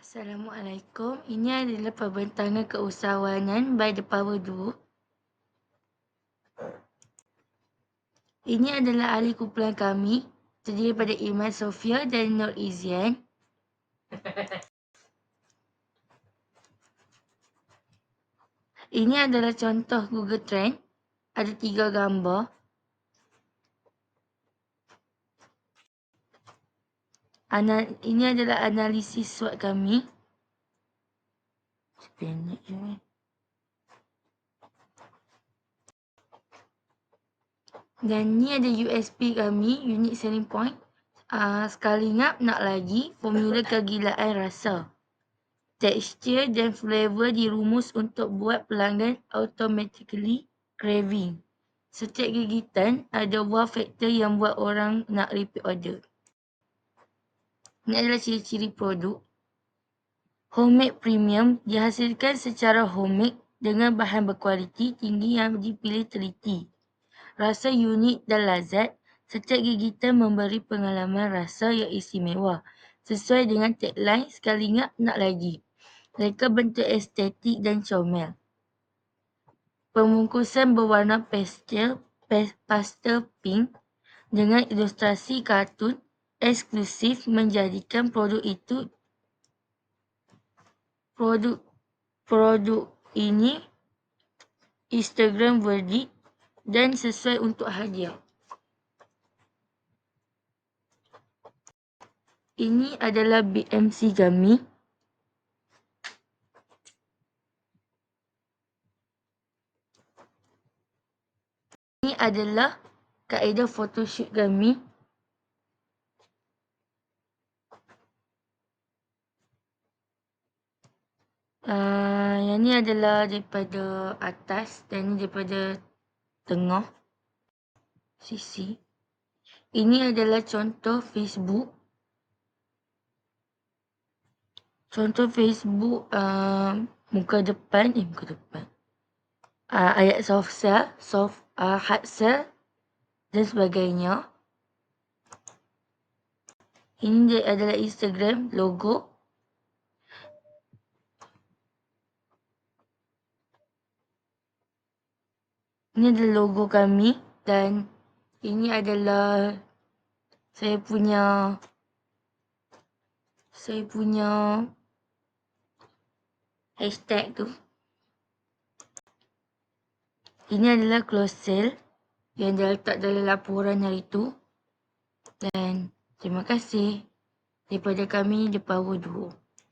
Assalamualaikum. Ini adalah pembentangan keusahawanan by The Power Duo. Ini adalah ahli kumpulan kami, terdiri daripada Iman Sofia dan Nur Izian. Ini adalah contoh Google Trend. Ada 3 gambar. Ini adalah analisis SWOT kami. Sependek je. Dan ni ada USP kami, Unique Selling Point. Sekali ngap nak lagi, formula kegilaan rasa. Tekstur dan flavor dirumus untuk buat pelanggan automatically craving. Setiap gigitan ada wow factor yang buat orang nak repeat order. Ini adalah ciri-ciri produk. Homemade premium dihasilkan secara homemade dengan bahan berkualiti tinggi yang dipilih teliti. Rasa unik dan lazat. Setiap gigitan memberi pengalaman rasa yang istimewa. Sesuai dengan tagline sekali ngap nak lagi. Mereka bentuk estetik dan comel. Pembungkusan berwarna pastel pink dengan ilustrasi kartun eksklusif menjadikan produk ini Instagram worthy dan sesuai untuk hadiah. Ini adalah BMC kami. Ini adalah kaedah photoshoot kami. Yang ni adalah daripada atas dan ni daripada tengah sisi. Ini adalah contoh Facebook. Contoh Facebook muka depan. Ayat soft sell, hard sell dan sebagainya. Ini adalah Instagram logo. Ini adalah logo kami dan ini adalah saya punya hashtag tu. Ini adalah close sale yang diletak dalam laporan hari tu. Dan terima kasih daripada kami The Power Duo.